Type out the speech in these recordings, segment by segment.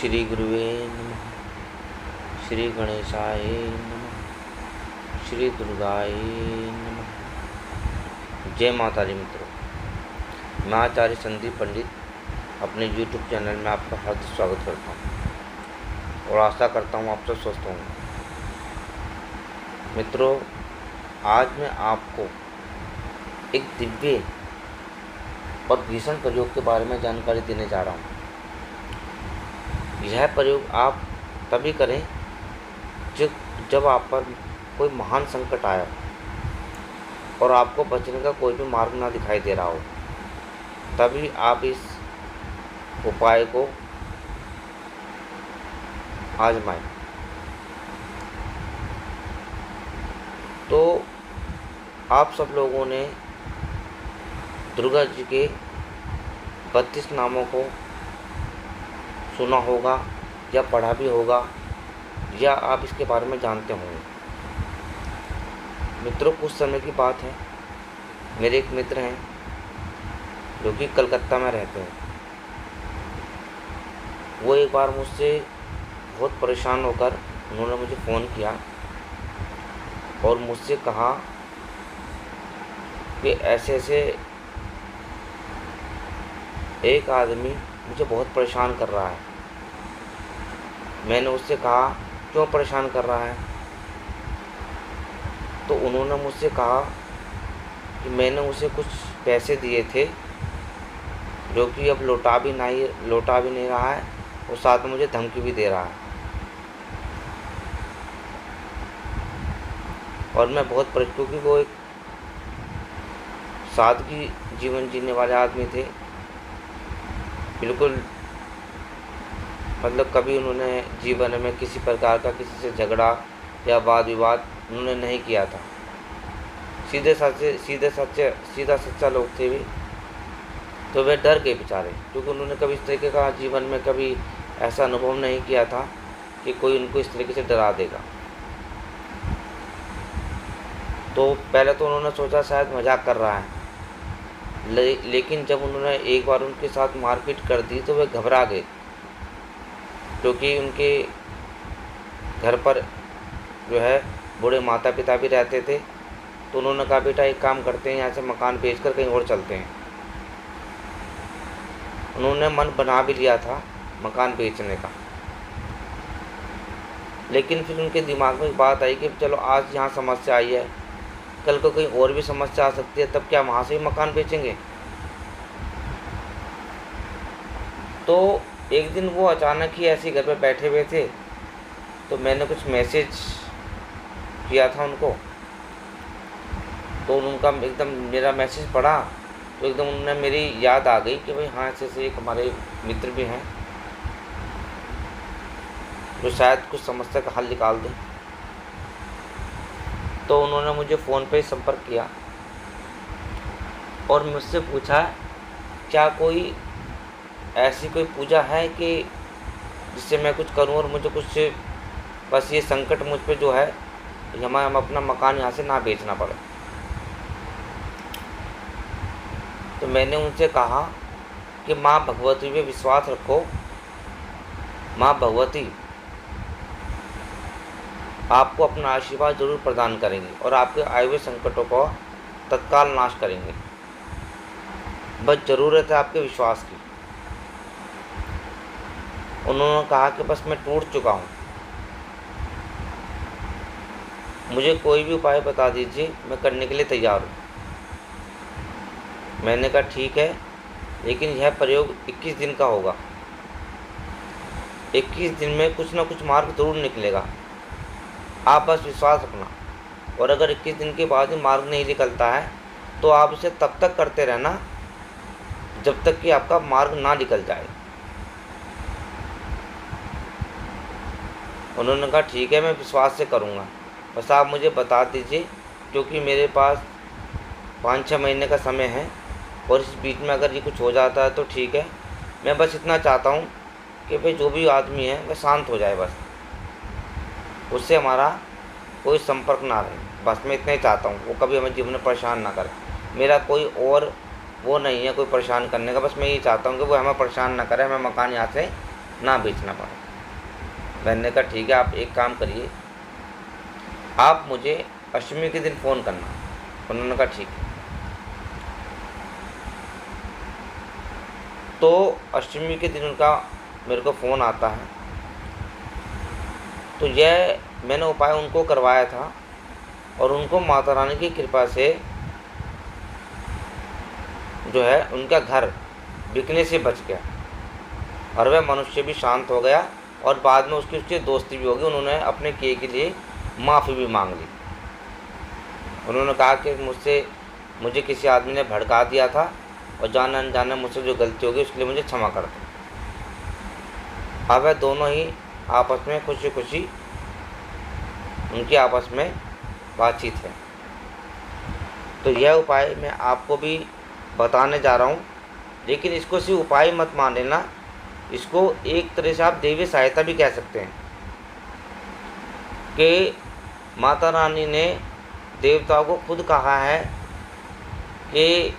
श्री गुरुवे नमः। श्री गणेशाय नमः। श्री दुर्गाय नमः। जय माता दी मित्रों, मैं आचार्य संदीप पंडित अपने YouTube चैनल में आपका हार्दिक स्वागत करता हूँ और आशा करता हूँ आप सब स्वस्थ होंगे। मित्रों, आज मैं आपको एक दिव्य और भीषण प्रयोग के बारे में जानकारी देने जा रहा हूँ। यह प्रयोग आप तभी करें जब आप पर कोई महान संकट आया और आपको बचने का कोई भी मार्ग ना दिखाई दे रहा हो, तभी आप इस उपाय को आजमाएं। तो आप सब लोगों ने दुर्गा जी के 32 नामों को सुना होगा या पढ़ा भी होगा या आप इसके बारे में जानते होंगे। मित्रों, कुछ समय की बात है, मेरे एक मित्र हैं जो कि कलकत्ता में रहते हैं। वो एक बार मुझसे बहुत परेशान होकर उन्होंने मुझे फ़ोन किया और मुझसे कहा कि ऐसे ऐसे एक आदमी मुझे बहुत परेशान कर रहा है। मैंने उससे कहा, क्यों परेशान कर रहा है? तो उन्होंने मुझसे कहा कि मैंने उसे कुछ पैसे दिए थे जो कि अब लौटा भी नहीं रहा है और साथ में मुझे धमकी भी दे रहा है। और मैं बहुत क्योंकि वो एक सादगी जीवन जीने वाले आदमी थे, बिल्कुल मतलब कभी उन्होंने जीवन में किसी प्रकार का किसी से झगड़ा या वाद विवाद उन्होंने नहीं किया था। सीधा सच्चा लोग थे भी। तो वे डर गए बेचारे, क्योंकि उन्होंने कभी इस तरीके का जीवन में कभी ऐसा अनुभव नहीं किया था कि कोई उनको इस तरीके से डरा देगा। तो पहले तो उन्होंने सोचा शायद मजाक कर रहा है, लेकिन जब उन्होंने एक बार उनके साथ मारपीट कर दी तो वे घबरा गए, क्योंकि उनके घर पर जो है बूढ़े माता पिता भी रहते थे। तो उन्होंने कहा, बेटा एक काम करते हैं, यहाँ से मकान बेचकर कहीं और चलते हैं। उन्होंने मन बना भी लिया था मकान बेचने का, लेकिन फिर उनके दिमाग में बात आई कि चलो आज यहाँ समस्या आई है, कल को कहीं और भी समस्या आ सकती है, तब क्या वहाँ से भी मकान बेचेंगे? तो एक दिन वो अचानक ही ऐसे घर पे बैठे हुए थे, तो मैंने कुछ मैसेज किया था उनको। तो उनका एकदम मेरा मैसेज पढ़ा तो एकदम उन्हें मेरी याद आ गई कि भाई हाँ, ऐसे एक हमारे मित्र भी हैं जो शायद कुछ समस्या का हल निकाल दें। तो उन्होंने मुझे फ़ोन पे संपर्क किया और मुझसे पूछा, क्या कोई ऐसी कोई पूजा है कि जिससे मैं कुछ करूं और मुझे कुछ बस ये संकट मुझ पे जो है हम अपना मकान यहाँ से ना बेचना पड़े। तो मैंने उनसे कहा कि माँ भगवती पे विश्वास रखो, माँ भगवती आपको अपना आशीर्वाद जरूर प्रदान करेंगे और आपके आए हुए संकटों को तत्काल नाश करेंगे। बस ज़रूरत है आपके विश्वास की। उन्होंने कहा कि बस मैं टूट चुका हूँ, मुझे कोई भी उपाय बता दीजिए, मैं करने के लिए तैयार हूँ। मैंने कहा ठीक है, लेकिन यह प्रयोग 21 दिन का होगा। 21 दिन में कुछ ना कुछ मार्ग जरूर निकलेगा, आप बस विश्वास रखना। और अगर 21 दिन के बाद भी मार्ग नहीं निकलता है तो आप इसे तब तक करते रहना जब तक कि आपका मार्ग ना निकल जाए। उन्होंने कहा ठीक है, मैं विश्वास से करूँगा, बस आप मुझे बता दीजिए, क्योंकि मेरे पास 5-6 महीने का समय है और इस बीच में अगर ये कुछ हो जाता है तो ठीक है। मैं बस इतना चाहता हूँ कि भाई जो भी आदमी है वह शांत हो जाए, बस उससे हमारा कोई संपर्क ना रहे। बस मैं इतना ही चाहता हूँ, वो कभी हमें जीवन में परेशान ना करे। मेरा कोई और वो नहीं है कोई परेशान करने का, बस मैं ये चाहता हूँ कि वो हमें परेशान ना करे, हमें मकान यहाँ से ना बेचना पड़े। मैंने कहा ठीक है, आप एक काम करिए, आप मुझे अष्टमी के दिन फ़ोन करना। उन्होंने कहा ठीक है। तो अष्टमी के दिन उनका मेरे को फ़ोन आता है। तो यह मैंने उपाय उनको करवाया था और उनको माता रानी की कृपा से जो है उनका घर बिकने से बच गया और वह मनुष्य भी शांत हो गया और बाद में उससे दोस्ती भी होगी। उन्होंने अपने किए के लिए माफ़ी भी मांग ली। उन्होंने कहा कि मुझे किसी आदमी ने भड़का दिया था और जाने अनजाने मुझसे जो गलती होगी उसके लिए मुझे क्षमा कर दो। अब वह दोनों ही आपस में खुशी खुशी उनकी आपस में बातचीत है। तो यह उपाय मैं आपको भी बताने जा रहा हूँ, लेकिन इसको सिर्फ उपाय मत मान लेना, इसको एक तरह से आप देवी सहायता भी कह सकते हैं कि माता रानी ने देवताओं को खुद कहा है कि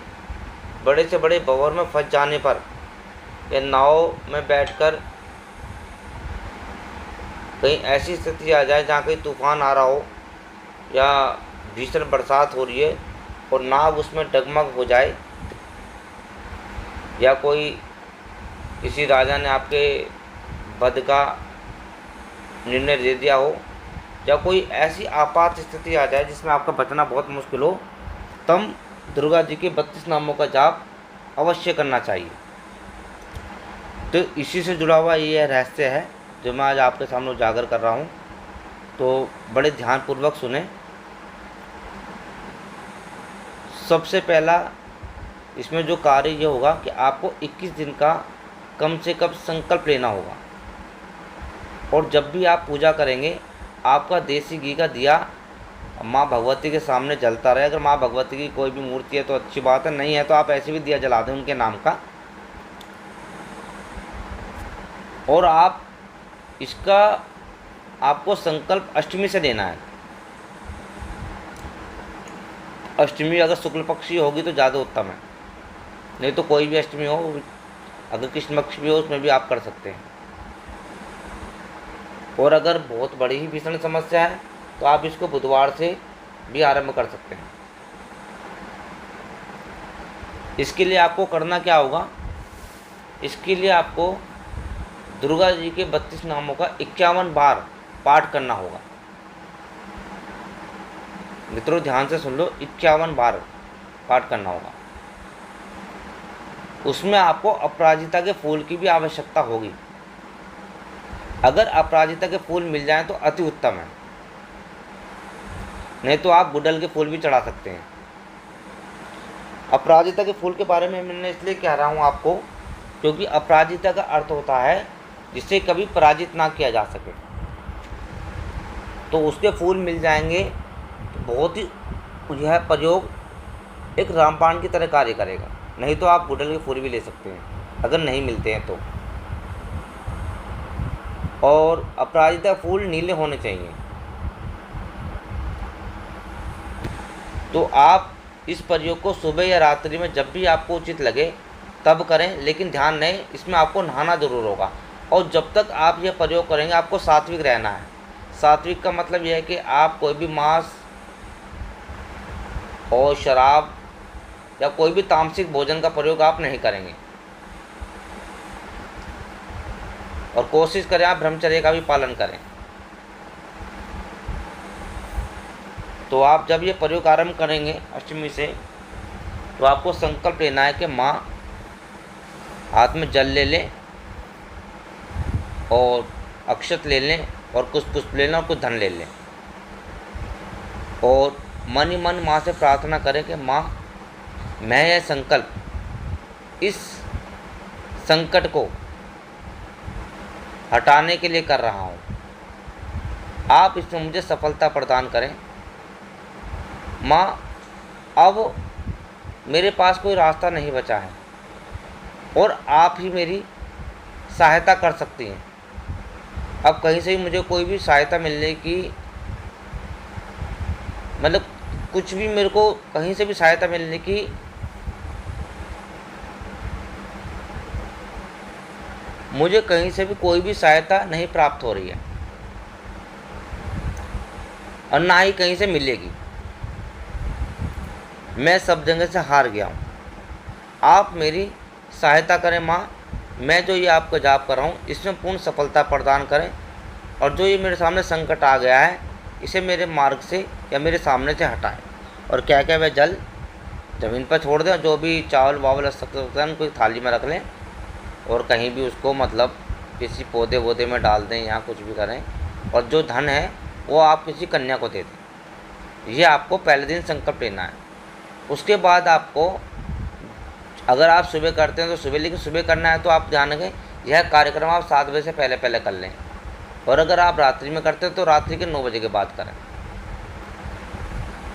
बड़े से बड़े भंवर में फंस जाने पर या नाव में बैठकर कहीं ऐसी स्थिति आ जाए जहाँ कहीं तूफान आ रहा हो या भीषण बरसात हो रही है और नाव उसमें डगमग हो जाए, या कोई किसी राजा ने आपके वध का निर्णय दे दिया हो, या कोई ऐसी आपात स्थिति आ जाए जिसमें आपका बचना बहुत मुश्किल हो, तब दुर्गा जी के 32 नामों का जाप अवश्य करना चाहिए। तो इसी से जुड़ा हुआ ये रहस्य है जो मैं आज आपके सामने उजागर कर रहा हूँ। तो बड़े ध्यानपूर्वक सुने। सबसे पहला इसमें जो कार्य ये होगा कि आपको 21 दिन का कम से कम संकल्प लेना होगा और जब भी आप पूजा करेंगे आपका देसी घी का दिया माँ भगवती के सामने जलता रहे। अगर माँ भगवती की कोई भी मूर्ति है तो अच्छी बात है, नहीं है तो आप ऐसे भी दिया जला दें उनके नाम का। और इसका आपको संकल्प अष्टमी से लेना है। अष्टमी अगर शुक्ल पक्षी होगी तो ज़्यादा उत्तम है, नहीं तो कोई भी अष्टमी हो, अगर कृष्ण पक्ष भी हो उसमें भी आप कर सकते हैं। और अगर बहुत बड़ी ही भीषण समस्या है तो आप इसको बुधवार से भी आरंभ कर सकते हैं। इसके लिए आपको करना क्या होगा, इसके लिए आपको दुर्गा जी के 32 नामों का 51 बार पाठ करना होगा। मित्रों ध्यान से सुन लो, 51 बार पाठ करना होगा। उसमें आपको अपराजिता के फूल की भी आवश्यकता होगी। अगर अपराजिता के फूल मिल जाएं तो अति उत्तम है, नहीं तो आप गुड़हल के फूल भी चढ़ा सकते हैं। अपराजिता के फूल के बारे में मैंने इसलिए कह रहा हूँ आपको क्योंकि अपराजिता का अर्थ होता है जिसे कभी पराजित ना किया जा सके। तो उसके फूल मिल जाएंगे तो बहुत ही यह प्रयोग एक रामबाण की तरह कार्य करेगा। नहीं तो आप गुड़हल के फूल भी ले सकते हैं अगर नहीं मिलते हैं तो। और अपराजिता फूल नीले होने चाहिए। तो आप इस प्रयोग को सुबह या रात्रि में जब भी आपको उचित लगे तब करें, लेकिन ध्यान रहे इसमें आपको नहाना ज़रूर होगा। और जब तक आप यह प्रयोग करेंगे आपको सात्विक रहना है। सात्विक का मतलब यह है कि आप कोई भी मांस और शराब या कोई भी तामसिक भोजन का प्रयोग आप नहीं करेंगे। और कोशिश करें आप ब्रह्मचर्य का भी पालन करें। तो आप जब ये प्रयोग आरंभ करेंगे अष्टमी से तो आपको संकल्प लेना है कि माँ हाथ में जल ले लें और अक्षत ले लें और कुछ पुष्प ले लें और कुछ धन ले लें और मन ही मन माँ से प्रार्थना करें कि माँ मैं यह संकल्प इस संकट को हटाने के लिए कर रहा हूँ, आप इसमें मुझे सफलता प्रदान करें। माँ अब मेरे पास कोई रास्ता नहीं बचा है और आप ही मेरी सहायता कर सकती हैं। अब कहीं से भी मुझे कोई भी सहायता मिलने की मतलब कुछ भी मेरे को कहीं से भी सहायता मिलने की मुझे कहीं से भी कोई भी सहायता नहीं प्राप्त हो रही है और ना ही कहीं से मिलेगी। मैं सब जगह से हार गया हूँ। आप मेरी सहायता करें माँ। मैं जो ये आपका जॉब कर रहा हूँ इसमें पूर्ण सफलता प्रदान करें और जो ये मेरे सामने संकट आ गया है इसे मेरे मार्ग से या मेरे सामने से हटाएं। और क्या क्या वह जल ज़मीन पर छोड़ दें, जो भी चावल वावल सकते हैं उनको थाली में रख लें और कहीं भी उसको मतलब किसी पौधे वौधे में डाल दें या कुछ भी करें। और जो धन है वो आप किसी कन्या को दे दें। ये आपको पहले दिन संकल्प लेना है। उसके बाद आपको, अगर आप सुबह करते हैं तो सुबह, लेकिन सुबह करना है तो आप ध्यान रखें यह कार्यक्रम आप 7 बजे से पहले पहले कर लें। और अगर आप रात्रि में करते हैं तो रात्रि के 9 बजे के बाद करें।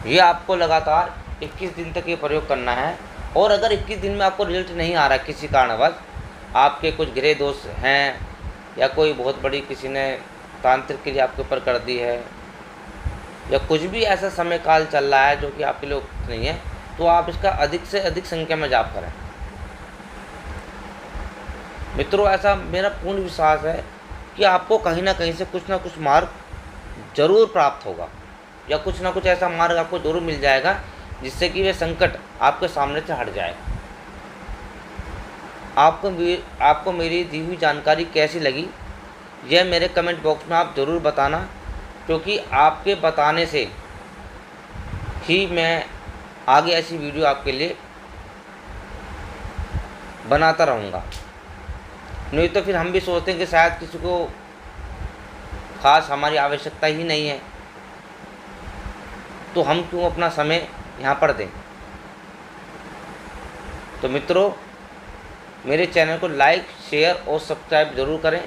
ये आपको लगातार 21 दिन तक ये प्रयोग करना है। और अगर 21 दिन में आपको रिजल्ट नहीं आ रहा है किसी कारणवश, आपके कुछ गृह दोष हैं या कोई बहुत बड़ी किसी ने तांत्रिक क्रिया आपके ऊपर कर दी है या कुछ भी ऐसा समय काल चल रहा है जो कि आपके लिए उचित नहीं है, तो आप इसका अधिक से अधिक संख्या में जाप करें। मित्रों, ऐसा मेरा पूर्ण विश्वास है कि आपको कहीं ना कहीं से कुछ ना कुछ मार्ग जरूर प्राप्त होगा या कुछ ना कुछ ऐसा मार्ग आपको जरूर मिल जाएगा जिससे कि वह संकट आपके सामने से हट जाए। आपको मेरी दी हुई जानकारी कैसी लगी यह मेरे कमेंट बॉक्स में आप ज़रूर बताना, क्योंकि आपके बताने से ही मैं आगे ऐसी वीडियो आपके लिए बनाता रहूँगा। नहीं तो फिर हम भी सोचते हैं कि शायद किसी को खास हमारी आवश्यकता ही नहीं है, तो हम क्यों अपना समय यहाँ पर दें। तो मित्रों, मेरे चैनल को लाइक, शेयर और सब्सक्राइब ज़रूर करें।